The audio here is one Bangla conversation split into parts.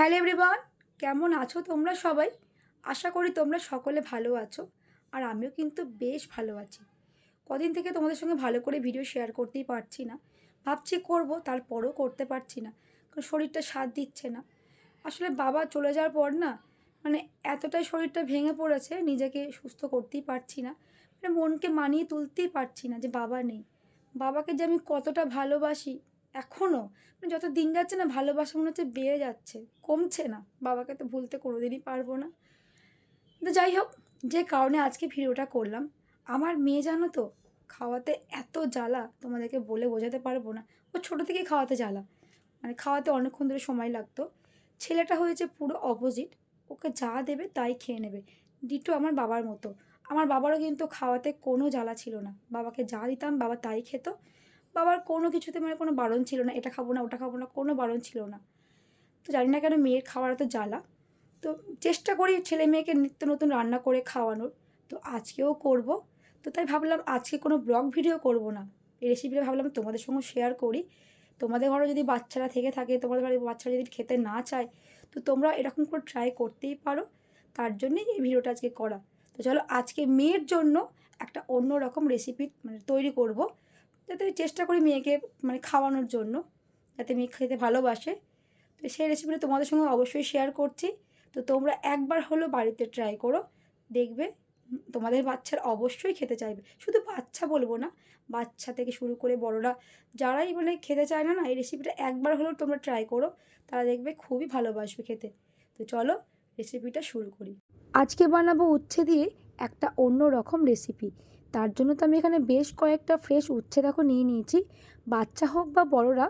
হ্যালো এভরিওয়ান, কেমন আছো তোমরা সবাই? আশা করি তোমরা সকলে ভালো আছো। আর আমিও কিন্তু বেশ ভালো আছি। কদিন থেকে তোমাদের সঙ্গে ভালো করে ভিডিও শেয়ার করতেই পারছি না। ভাবছি করব, তারপরও করতে পারছি না, কারণ শরীরটা সাথ দিচ্ছে না। আসলে বাবা চলে যাওয়ার পর না, মানে এতটাই শরীরটা ভেঙে পড়েছে, নিজেকে সুস্থ করতেই পারছি না। মানে মনকে মানিয়ে তুলতেই পারছি না যে বাবা নেই। বাবাকে যে আমি কতটা ভালোবাসি এখনও, মানে যত দিন যাচ্ছে না ভালোবাসা মনে হচ্ছে বেড়ে যাচ্ছে, কমছে না। বাবাকে তো ভুলতে কোনোদিনই পারবো না। তো যাই হোক, যে কারণে আজকে ভিডিওটা করলাম, আমার মেয়ে জানো তো, খাওয়াতে এত জ্বালা তোমাদেরকে বলে বোঝাতে পারবো না। ও ছোটো থেকেই খাওয়াতে জ্বালা, মানে খাওয়াতে অনেকক্ষণ ধরে সময় লাগতো। ছেলেটা হয়েছে পুরো অপোজিট, ওকে যা দেবে তাই খেয়ে নেবে, ডিটো আমার বাবার মতো। আমার বাবারও কিন্তু খাওয়াতে কোনো জ্বালা ছিল না, বাবাকে যা দিতাম বাবা তাই খেত। বাবার কোনো কিছুতে মানে কোনো বারণ ছিল না, এটা খাবো না ওটা খাবো না, কোনো বারণ ছিল না। তো জানি না কেন মেয়ের খাওয়ার এত জ্বালা। তো চেষ্টা করি ছেলে মেয়েকে নিত্য নতুন রান্না করে খাওয়ানোর। তো আজকেও করব। তো তাই ভাবলাম আজকে কোনো ব্লগ ভিডিও করব না, এই রেসিপিটা ভাবলাম তোমাদের সঙ্গে শেয়ার করি। তোমাদের ঘরেও যদি বাচ্চারা থেকে থাকে, তোমাদের বাড়ির বাচ্চারা যদি খেতে না চায়, তো তোমরা এরকম করে ট্রাই করতেই পারো। তার জন্যই এই ভিডিওটা আজকে করা। তো চলো আজকে মেয়ের জন্য একটা অন্য রকম রেসিপি মানে তৈরি করব, যাতে চেষ্টা করি মেয়েকে মানে খাওয়ানোর জন্য, যাতে মেয়ে খেতে ভালোবাসে। তো সেই রেসিপিটা তোমাদের সঙ্গে অবশ্যই শেয়ার করছি। তো তোমরা একবার হলেও বাড়িতে ট্রাই করো, দেখবে তোমাদের বাচ্চারা অবশ্যই খেতে চাইবে। শুধু বাচ্চা বলবো না, বাচ্চা থেকে শুরু করে বড়রা যারাই মানে খেতে চায় না, না এই রেসিপিটা একবার হলেও তোমরা ট্রাই করো, তারা দেখবে খুবই ভালোবাসবে খেতে। তো চলো রেসিপিটা শুরু করি। আজকে বানাবো উচ্ছে দিয়ে একটা অন্য রকম রেসিপি। তার জন্য তো আমি এখানে বেশ কয়েকটা ফ্রেশ উচ্ছে দেখো নিয়ে নিয়েছি। বাচ্চা হোক বা বড়রা,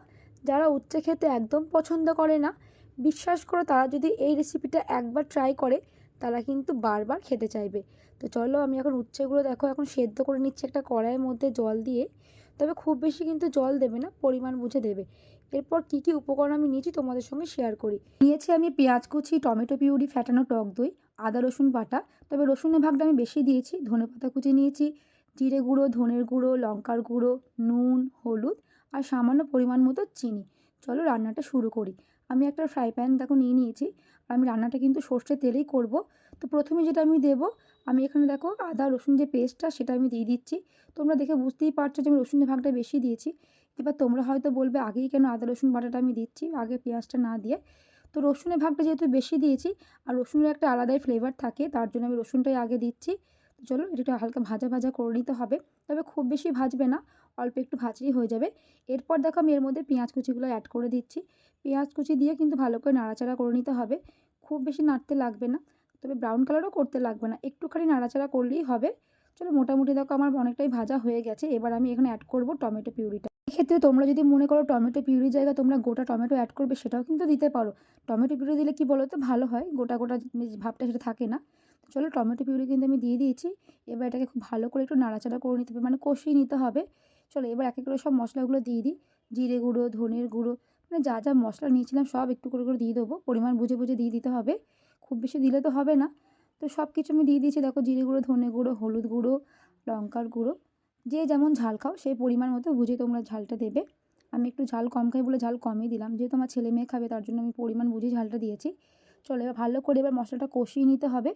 যারা উচ্ছে খেতে একদম পছন্দ করে না, বিশ্বাস করো তারা যদি এই রেসিপিটা একবার ট্রাই করে, তারা কিন্তু বারবার খেতে চাইবে। তো চলো আমি এখন উচ্ছেগুলো দেখো এখন সেদ্ধ করে নিচ্ছি একটা কড়াইয়ের মধ্যে জল দিয়ে। তবে খুব বেশি কিন্তু জল দেবে না, পরিমাণ বুঝে দেবে। এরপর কী কী উপকরণ আমি নিয়েছি তোমাদের সঙ্গে শেয়ার করি। নিয়েছি আমি পেঁয়াজ কুচি, টমেটো পিউরি, ফ্যাটানো টক দই, আদা রসুন বাটা। তবে রসুনের ভাগটা আমি বেশি দিয়েছি। ধনেপাতা কুচি নিয়েছি, জিরে গুঁড়ো, ধনের গুঁড়ো, লঙ্কার গুঁড়ো, নুন, হলুদ আর সামান্য পরিমাণ মতো চিনি। চলো রান্নাটা শুরু করি। আমি একটা ফ্রাই প্যান দেখো নিয়ে নিয়েছি, আর আমি রান্নাটা কিন্তু সর্ষের তেলেই করব। তো প্রথমে যেটা আমি দেবো, আমি এখানে দেখো আদা রসুন যে পেস্টটা সেটা আমি দিয়ে দিচ্ছি। তোমরা দেখে বুঝতেই পারছো যে আমি রসুনের ভাগটা বেশি দিয়েছি। এবার তোমরা হয়তো বলবে আগেই কেন আদা রসুন বাটাটা আমি দিচ্ছি, আগে পেঁয়াজটা না দিয়ে। তো রসুনের ভাগটা যেহেতু বেশি দিয়েছি, আর রসুনের একটা আলাদাই ফ্লেভার থাকে, তার জন্য আমি রসুনটাই আগে দিচ্ছি। তো চলো এটা একটু হালকা ভাজা ভাজা করে নিতে হবে, তবে খুব বেশি ভাজবে না, অল্প একটু ভাজলেই হয়ে যাবে। এরপর দেখো আমি এর মধ্যে পেঁয়াজ কুচিগুলো অ্যাড করে দিচ্ছি। পেঁয়াজ কুচি দিয়ে কিন্তু ভালো করে নাড়াচাড়া করে নিতে হবে, খুব বেশি নাড়তে লাগবে না, তবে ব্রাউন কালারও করতে লাগবে না, একটুখানি নাড়াচাড়া করলেই হবে। চলো মোটামুটি দেখো আমার অনেকটাই ভাজা হয়ে গেছে। এবার আমি এখানে অ্যাড করব টমেটো পিউরিটা। এক্ষেত্রে তোমরা যদি মনে করো টমেটো পিউরির জায়গায় তোমরা গোটা টমেটো অ্যাড করবে, সেটাও কিন্তু দিতে পারো। টমেটো পিউরি দিলে কি বলো তো ভালো হয়, গোটা গোটা ভাবটা সেটা থাকে না। চলো টমেটো পিউরি কিন্তু আমি দিয়ে দিয়েছি। এবার এটাকে খুব ভালো করে একটু নাড়াচাড়া করে নিতে হবে, মানে কষিয়ে নিতে হবে। চলো এবার এক এক করে সব মশলাগুলো দিয়ে দিই। জিরে গুঁড়ো, ধনের গুঁড়ো, মানে যা যা মশলা নিয়েছিলাম সব একটু করে করে দিয়ে দেবো, পরিমাণ বুঝে বুঝে দিয়ে দিতে হবে, খুব বেশি দিলে তো হবে না। তো সব কিছু আমি দিয়ে দিয়েছি দেখো, জিরে গুঁড়ো, ধনে গুঁড়ো, হলুদ গুঁড়ো, লঙ্কার গুঁড়ো। যে যেমন ঝাল খাও সেই পরিমাণ মতো বুঝে তোমরা ঝালটা দেবে। আমি একটু ঝাল কম খাই বলে ঝাল কমই দিলাম, যেহেতু আমার ছেলে মেয়ে খাবে তার জন্য আমি পরিমাণ বুঝে ঝালটা দিয়েছি। চলো এবার ভালো করে এবার মশলাটা কষিয়ে নিতে হবে।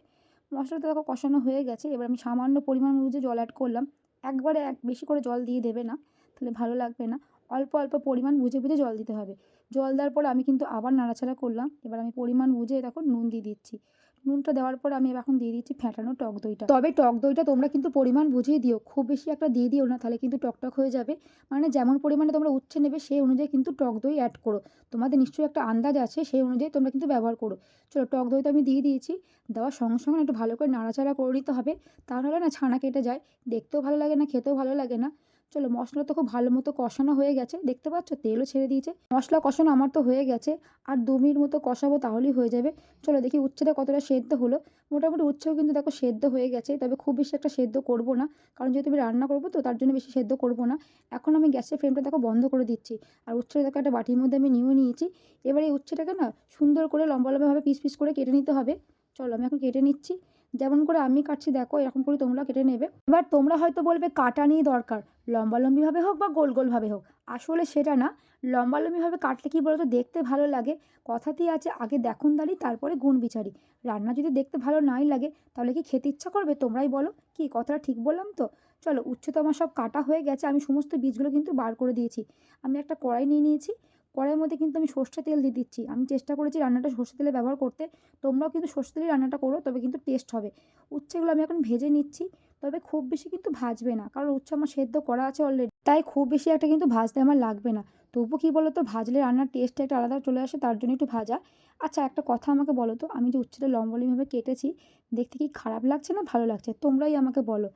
মশলাটা দেখো কষানো হয়ে গেছে, এবার আমি সামান্য পরিমাণ বুঝে জল অ্যাড করলাম। একবারে বেশি করে জল দিয়ে দেবে না, তাহলে ভালো লাগবে না। অল্প অল্প পরিমাণ বুঝে বুঝে জল দিতে হবে। জল দেওয়ার পর আমি কিন্তু আবার নাড়াচাড়া করলাম। এবার আমি পরিমাণ বুঝে দেখো নুন দিয়ে দিচ্ছি। নুনটা দেওয়ার পর আমি এখন দিয়ে দিচ্ছি ফ্যাটানো টক দইটা। তবে টক দইটা তোমরা কিন্তু পরিমাণ বুঝেই দিও, খুব বেশি একটা দিয়ে দিও না, তাহলে কিন্তু টকটক হয়ে যাবে। মানে যেমন পরিমাণে তোমরা উচ্ছে নেবে সেই অনুযায়ী কিন্তু টক দই অ্যাড করো। তোমাদের নিশ্চয়ই একটা আন্দাজ আছে, সেই অনুযায়ী তোমরা কিন্তু ব্যবহার করো। চলো টক দইটা আমি দিয়ে দিয়েছি। দেওয়ার সঙ্গে সঙ্গে একটু ভালো করে নাড়াচাড়া করে নিতে হবে, তাহলে না ছানা কেটে যায়, দেখতেও ভালো লাগে না, খেতেও ভালো লাগে না। চলো মশলা তো খুব ভালো মতো কষানো হয়ে গেছে, দেখতে পাচ্ছ তেলও ছেড়ে দিয়েছে। মশলা কষানো আমার তো হয়ে গেছে, আর 2 মিনিট মতো কষাবো তাহলেই হয়ে যাবে। চলো দেখি উচ্ছেটা কতটা সেদ্ধ হলো। মোটামুটি উচ্ছেও কিন্তু দেখো সেদ্ধ হয়ে গেছে, তবে খুব বেশি একটা সেদ্ধ করব না, কারণ যেহেতু আমি রান্না করবো তো তার জন্য বেশি সেদ্ধ করব না। এখন আমি গ্যাসের ফ্লেমটা দেখো বন্ধ করে দিচ্ছি, আর উচ্ছেটা দেখো একটা বাটির মধ্যে আমি নিয়ে নিয়েছি। এবার এই উচ্ছেটাকে না সুন্দর করে লম্বা লম্বাভাবে পিস পিস করে কেটে নিতে হবে। চলো আমি এখন কেটে নিচ্ছি। যেমন করে আমি কাটছি দেখো এরকম করে তোমরা কেটে নেবে। এবার তোমরা হয়তো বলবে কাটা নিয়ে দরকার, লম্বালম্বিভাবে হোক বা গোল গোলভাবে হোক। আসলে সেটা না, লম্বালম্বিভাবে কাটলে কী বলো তো, দেখতে ভালো লাগে। কথাতেই আছে আগে দেখুন দাঁড়ি তারপরে গুণ বিচারি। রান্না যদি দেখতে ভালো নাই লাগে তাহলে কি খেতে ইচ্ছা করবে? তোমরাই বলো, কি কথাটা ঠিক বললাম তো? চলো উচ্ছে তো আমার সব কাটা হয়ে গেছে, আমি সমস্ত বীজগুলো কিন্তু বার করে দিয়েছি। আমি একটা কড়াই নিয়ে নিয়েছি, কড়াইয়ের মধ্যে কিন্তু আমি সর্ষে তেল দিয়ে দিচ্ছি। আমি চেষ্টা করেছি রান্নাটা সর্ষে তেলে ব্যবহার করতে। তোমরাও কিন্তু সর্ষে তেলেই রান্নাটা করো, তবে কিন্তু টেস্ট হবে। উচ্ছেগুলো আমি এখন ভেজে নিচ্ছি, তবে খুব বেশি কিন্তু ভাজবে না, কারণ উচ্ছে আমার সেদ্ধ করা আছে অলরেডি, তাই খুব বেশি একটা কিন্তু ভাজতে আমার লাগবে না। তবু কী বলো তো, ভাজলে রান্নার টেস্টটা একটা আলাদা চলে আসে, তার জন্য একটু ভাজা। আচ্ছা একটা কথা আমাকে বলো তো, আমি যে উচ্ছেটা লম্বালম্বিভাবে কেটেছি, দেখতে কি খারাপ লাগছে না ভালো লাগছে? তোমরাই আমাকে বলো।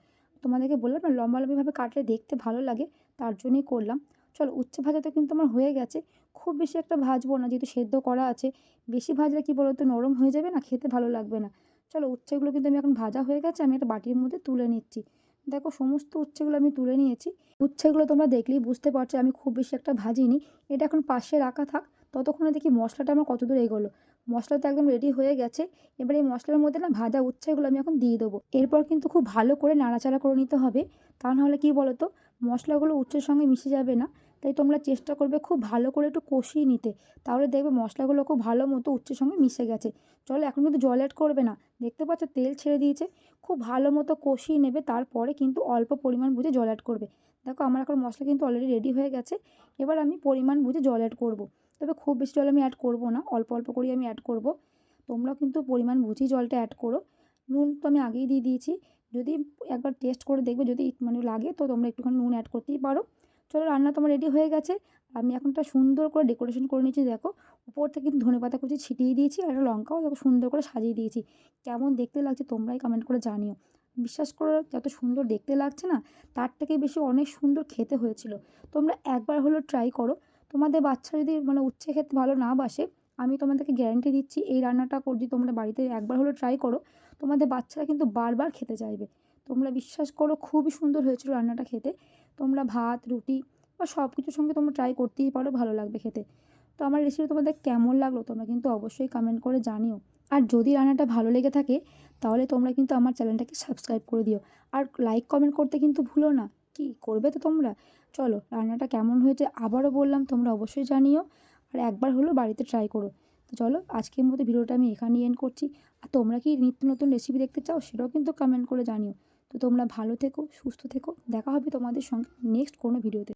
তোমাদেরকে বললাম না লম্বালম্বিভাবে কাটলে দেখতে ভালো লাগে, তার জন্যই করলাম। চলো উচ্ছে ভাজা তো কিন্তু আমার হয়ে গেছে। খুব বেশি একটা ভাজবো না, যেহেতু সেদ্ধ করা আছে। বেশি ভাজলে কী বলো তো, নরম হয়ে যাবে না, খেতে ভালো লাগবে না। চলো উচ্ছেগুলো কিন্তু আমি এখন ভাজা হয়ে গেছে, আমি একটা বাটির মধ্যে তুলে নিচ্ছি। দেখো সমস্ত উচ্ছেগুলো আমি তুলে নিয়েছি। উচ্ছেগুলো তোমরা দেখলেই বুঝতে পারছো আমি খুব বেশি একটা ভাজিনি। এটা এখন পাশে রাখা থাক। ততক্ষণে দেখি মশলাটা আমার কতদূর এগোলো। মশলা তো একদম রেডি হয়ে গেছে। এবার এই মশলার মধ্যে না ভাজা উচ্ছেগুলো আমি এখন দিয়ে দেবো। এরপর কিন্তু খুব ভালো করে নাড়াচাড়া করে নিতে হবে। তা নাহলে কী বলো তো, মশলাগুলো উচ্ছের সঙ্গে মিশে যাবে না। তাই তোমরা চেষ্টা করবে খুব ভালো করে একটু কষিয়ে নিতে। তাহলে দেখবে মশলাগুলো খুব ভালো মতো উচ্ছের সঙ্গে মিশে গেছে। চলো এখন কিন্তু জল অ্যাড করবে না। দেখতে পাচ্ছ তেল ছেড়ে দিয়েছে। খুব ভালো মতো কষিয়ে নেবে, তারপরে কিন্তু অল্প পরিমাণ বুঝে জল অ্যাড করবে। দেখো আমার এখন মশলা কিন্তু অলরেডি রেডি হয়ে গেছে। এবার আমি পরিমাণ বুঝে জল অ্যাড করব। তবে খুব বেশি জল আমি অ্যাড করব না, অল্প অল্প করেই আমি অ্যাড করব। তোমরাও কিন্তু পরিমাণ বুঝেই জলটা অ্যাড করো। নুন তো আমি আগেই দিয়ে দিয়েছি। যদি একবার টেস্ট করে দেখবে, যদি মানে লাগে তো তোমরা একটুখানি নুন অ্যাড করতেই পারো। চলো রান্না তোমার রেডি হয়ে গেছে। আমি এখন একটা সুন্দর করে ডেকোরেশন করে নিয়েছি দেখো। উপর থেকে কিন্তু ধনেপাতা কুচি ছিটিয়ে দিয়েছি, আর একটা লঙ্কাও দেখো সুন্দর করে সাজিয়ে দিয়েছি। কেমন দেখতে লাগছে তোমরাই কমেন্ট করে জানিও। বিশ্বাস করো যত সুন্দর দেখতে লাগছে না, তার থেকে বেশি অনেক সুন্দর খেতে হয়েছিল। তোমরা একবার হলেও ট্রাই করো। তোমাদের বাচ্চা যদি মানে উচ্ছে খেতে ভালো না বাসে, আমি তোমাদেরকে গ্যারান্টি দিচ্ছি এই রান্নাটা যদি তোমরা বাড়িতে একবার হলেও ট্রাই করো, তোমাদের বাচ্চারা কিন্তু বারবার খেতে চাইবে। তোমরা বিশ্বাস করো খুবই সুন্দর হয়েছিল রান্নাটা খেতে। তোমরা ভাত রুটি বা সব কিছুর সঙ্গে তোমরা ট্রাই করতেই পারো, ভালো লাগবে খেতে। তো আমার রেসিপি তোমাদের কেমন লাগলো তোমরা কিন্তু অবশ্যই কমেন্ট করে জানিও। আর যদি রান্নাটা ভালো লেগে থাকে তাহলে তোমরা কিন্তু আমার চ্যানেলটাকে সাবস্ক্রাইব করে দিও। আর লাইক কমেন্ট করতে কিন্তু ভুলো না। কি করবে তো তোমরা? চলো রান্নাটা কেমন হয়েছে আবারও বললাম, তোমরা অবশ্যই জানিও। আর একবার হলেও বাড়িতে ট্রাই করো। তো চলো আজকের মতো ভিডিওটা আমি এখানেই এন্ড করছি। আর তোমরা কি নিত্য নতুন রেসিপি দেখতে চাও সেটাও কিন্তু কমেন্ট করে জানিও। তো তোমরা ভালো থেকো, সুস্থ থেকো। দেখা হবে তোমাদের সঙ্গে নেক্সট কোনো ভিডিওতে।